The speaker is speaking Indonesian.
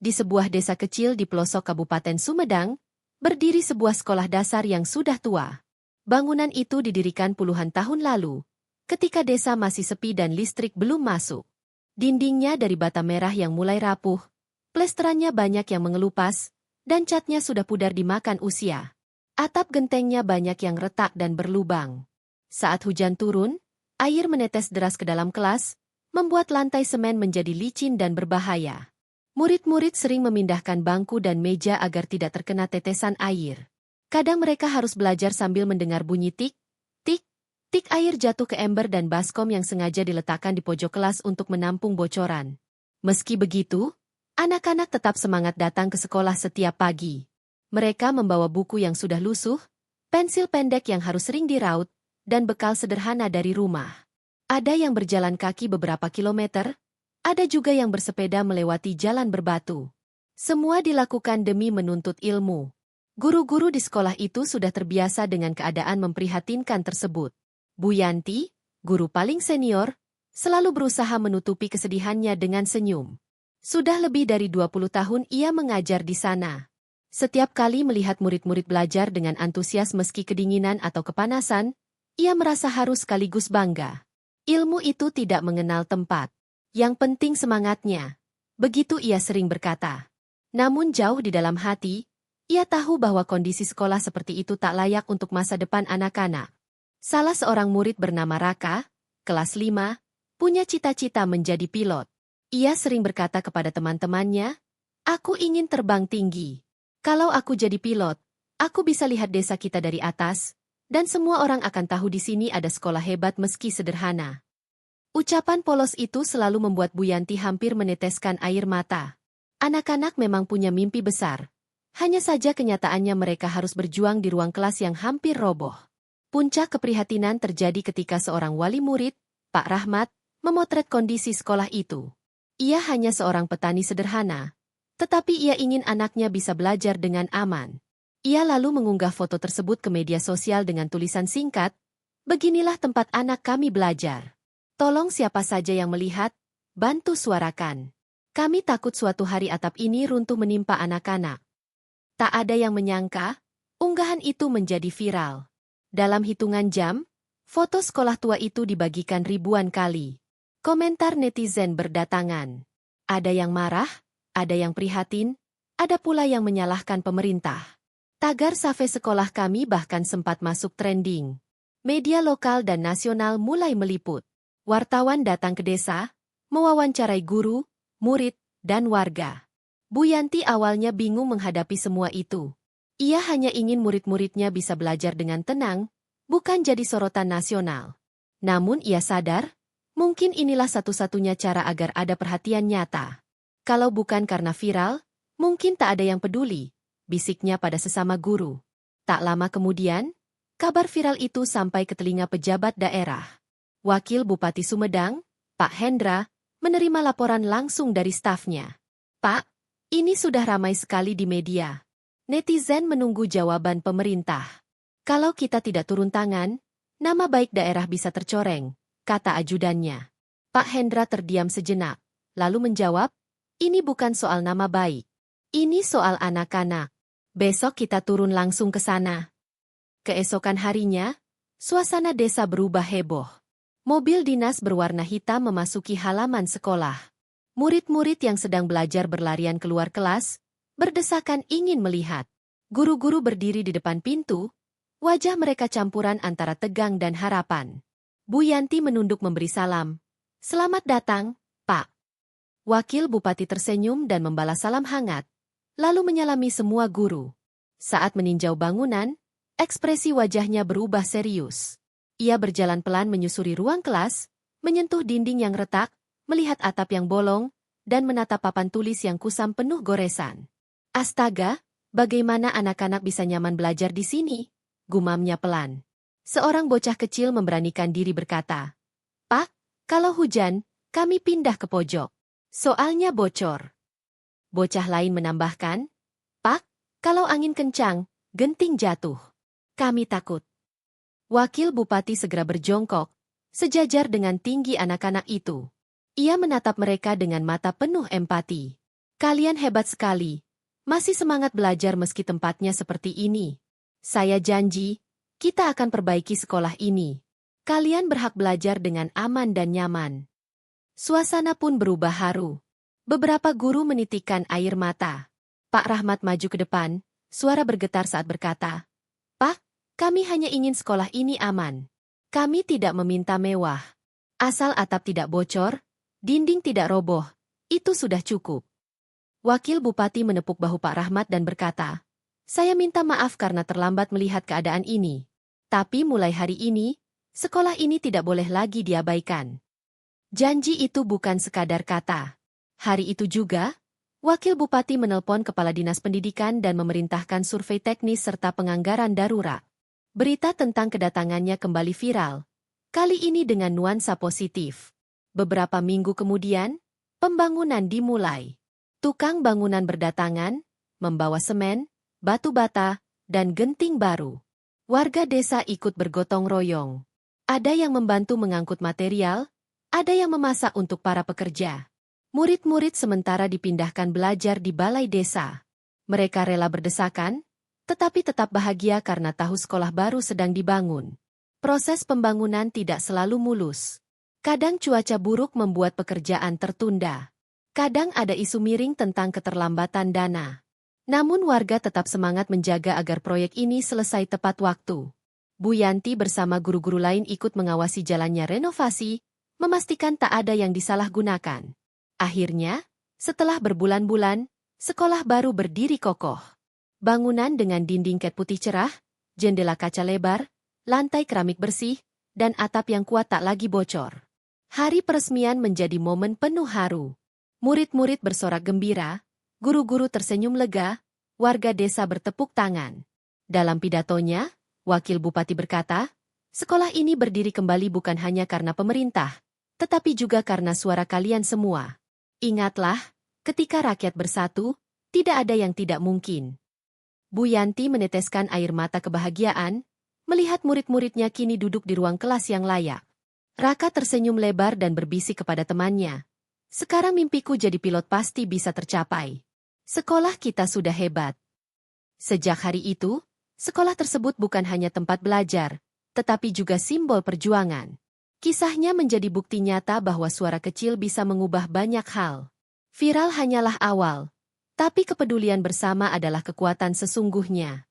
di sebuah desa kecil di pelosok Kabupaten Sumedang, berdiri sebuah sekolah dasar yang sudah tua. Bangunan itu didirikan puluhan tahun lalu, ketika desa masih sepi dan listrik belum masuk. Dindingnya dari bata merah yang mulai rapuh, plesterannya banyak yang mengelupas, dan catnya sudah pudar dimakan usia. Atap gentengnya banyak yang retak dan berlubang. Saat hujan turun, air menetes deras ke dalam kelas, membuat lantai semen menjadi licin dan berbahaya. Murid-murid sering memindahkan bangku dan meja agar tidak terkena tetesan air. Kadang mereka harus belajar sambil mendengar bunyi tik, tik, tik air jatuh ke ember dan baskom yang sengaja diletakkan di pojok kelas untuk menampung bocoran. Meski begitu, anak-anak tetap semangat datang ke sekolah setiap pagi. Mereka membawa buku yang sudah lusuh, pensil pendek yang harus sering diraut, dan bekal sederhana dari rumah. Ada yang berjalan kaki beberapa kilometer, ada juga yang bersepeda melewati jalan berbatu. Semua dilakukan demi menuntut ilmu. Guru-guru di sekolah itu sudah terbiasa dengan keadaan memprihatinkan tersebut. Bu Yanti, guru paling senior, selalu berusaha menutupi kesedihannya dengan senyum. Sudah lebih dari 20 tahun ia mengajar di sana. Setiap kali melihat murid-murid belajar dengan antusias meski kedinginan atau kepanasan, ia merasa harus sekaligus bangga. Ilmu itu tidak mengenal tempat. Yang penting semangatnya. Begitu ia sering berkata. Namun jauh di dalam hati, ia tahu bahwa kondisi sekolah seperti itu tak layak untuk masa depan anak-anak. Salah seorang murid bernama Raka, kelas 5, punya cita-cita menjadi pilot. Ia sering berkata kepada teman-temannya, "Aku ingin terbang tinggi. Kalau aku jadi pilot, aku bisa lihat desa kita dari atas, dan semua orang akan tahu di sini ada sekolah hebat meski sederhana." Ucapan polos itu selalu membuat Bu Yanti hampir meneteskan air mata. Anak-anak memang punya mimpi besar. Hanya saja kenyataannya mereka harus berjuang di ruang kelas yang hampir roboh. Puncak keprihatinan terjadi ketika seorang wali murid, Pak Rahmat, memotret kondisi sekolah itu. Ia hanya seorang petani sederhana, tetapi ia ingin anaknya bisa belajar dengan aman. Ia lalu mengunggah foto tersebut ke media sosial dengan tulisan singkat, "Beginilah tempat anak kami belajar. Tolong siapa saja yang melihat, bantu suarakan. Kami takut suatu hari atap ini runtuh menimpa anak-anak." Tak ada yang menyangka, unggahan itu menjadi viral. Dalam hitungan jam, foto sekolah tua itu dibagikan ribuan kali. Komentar netizen berdatangan. Ada yang marah, ada yang prihatin, ada pula yang menyalahkan pemerintah. Tagar "Save sekolah kami" bahkan sempat masuk trending. Media lokal dan nasional mulai meliput. Wartawan datang ke desa, mewawancarai guru, murid, dan warga. Bu Yanti awalnya bingung menghadapi semua itu. Ia hanya ingin murid-muridnya bisa belajar dengan tenang, bukan jadi sorotan nasional. Namun ia sadar, mungkin inilah satu-satunya cara agar ada perhatian nyata. Kalau bukan karena viral, mungkin tak ada yang peduli, bisiknya pada sesama guru. Tak lama kemudian, kabar viral itu sampai ke telinga pejabat daerah. Wakil Bupati Sumedang, Pak Hendra, menerima laporan langsung dari stafnya. "Pak, ini sudah ramai sekali di media. Netizen menunggu jawaban pemerintah. Kalau kita tidak turun tangan, nama baik daerah bisa tercoreng," kata ajudannya. Pak Hendra terdiam sejenak, lalu menjawab, "Ini bukan soal nama baik. Ini soal anak-anak. Besok kita turun langsung ke sana." Keesokan harinya, suasana desa berubah heboh. Mobil dinas berwarna hitam memasuki halaman sekolah. Murid-murid yang sedang belajar berlarian keluar kelas, berdesakan ingin melihat. Guru-guru berdiri di depan pintu, wajah mereka campuran antara tegang dan harapan. Bu Yanti menunduk memberi salam. "Selamat datang, Pak." Wakil Bupati tersenyum dan membalas salam hangat, lalu menyalami semua guru. Saat meninjau bangunan, ekspresi wajahnya berubah serius. Ia berjalan pelan menyusuri ruang kelas, menyentuh dinding yang retak, melihat atap yang bolong, dan menatap papan tulis yang kusam penuh goresan. "Astaga, bagaimana anak-anak bisa nyaman belajar di sini?" gumamnya pelan. Seorang bocah kecil memberanikan diri berkata, "Pak, kalau hujan, kami pindah ke pojok. Soalnya bocor." Bocah lain menambahkan, "Pak, kalau angin kencang, genting jatuh. Kami takut." Wakil Bupati segera berjongkok, sejajar dengan tinggi anak-anak itu. Ia menatap mereka dengan mata penuh empati. Kalian hebat sekali. Masih semangat belajar meski tempatnya seperti ini. Saya janji, kita akan perbaiki sekolah ini. Kalian berhak belajar dengan aman dan nyaman. Suasana pun berubah haru. Beberapa guru menitikkan air mata. Pak Rahmat maju ke depan, suara bergetar saat berkata, "Pak, kami hanya ingin sekolah ini aman. Kami tidak meminta mewah. Asal atap tidak bocor, dinding tidak roboh, itu sudah cukup." Wakil Bupati menepuk bahu Pak Rahmat dan berkata, "Saya minta maaf karena terlambat melihat keadaan ini. Tapi mulai hari ini, sekolah ini tidak boleh lagi diabaikan." Janji itu bukan sekadar kata. Hari itu juga, Wakil Bupati menelpon Kepala Dinas Pendidikan dan memerintahkan survei teknis serta penganggaran darurat. Berita tentang kedatangannya kembali viral. Kali ini dengan nuansa positif. Beberapa minggu kemudian, pembangunan dimulai. Tukang bangunan berdatangan, membawa semen, batu bata, dan genting baru. Warga desa ikut bergotong royong. Ada yang membantu mengangkut material, ada yang memasak untuk para pekerja. Murid-murid sementara dipindahkan belajar di balai desa. Mereka rela berdesakan, tetapi tetap bahagia karena tahu sekolah baru sedang dibangun. Proses pembangunan tidak selalu mulus. Kadang cuaca buruk membuat pekerjaan tertunda. Kadang ada isu miring tentang keterlambatan dana. Namun warga tetap semangat menjaga agar proyek ini selesai tepat waktu. Bu Yanti bersama guru-guru lain ikut mengawasi jalannya renovasi, memastikan tak ada yang disalahgunakan. Akhirnya, setelah berbulan-bulan, sekolah baru berdiri kokoh. Bangunan dengan dinding cat putih cerah, jendela kaca lebar, lantai keramik bersih, dan atap yang kuat tak lagi bocor. Hari peresmian menjadi momen penuh haru. Murid-murid bersorak gembira, guru-guru tersenyum lega, warga desa bertepuk tangan. Dalam pidatonya, Wakil Bupati berkata, "Sekolah ini berdiri kembali bukan hanya karena pemerintah, tetapi juga karena suara kalian semua. Ingatlah, ketika rakyat bersatu, tidak ada yang tidak mungkin." Bu Yanti meneteskan air mata kebahagiaan, melihat murid-muridnya kini duduk di ruang kelas yang layak. Raka tersenyum lebar dan berbisik kepada temannya, "Sekarang mimpiku jadi pilot pasti bisa tercapai. Sekolah kita sudah hebat." Sejak hari itu, sekolah tersebut bukan hanya tempat belajar, tetapi juga simbol perjuangan. Kisahnya menjadi bukti nyata bahwa suara kecil bisa mengubah banyak hal. Viral hanyalah awal, tapi kepedulian bersama adalah kekuatan sesungguhnya.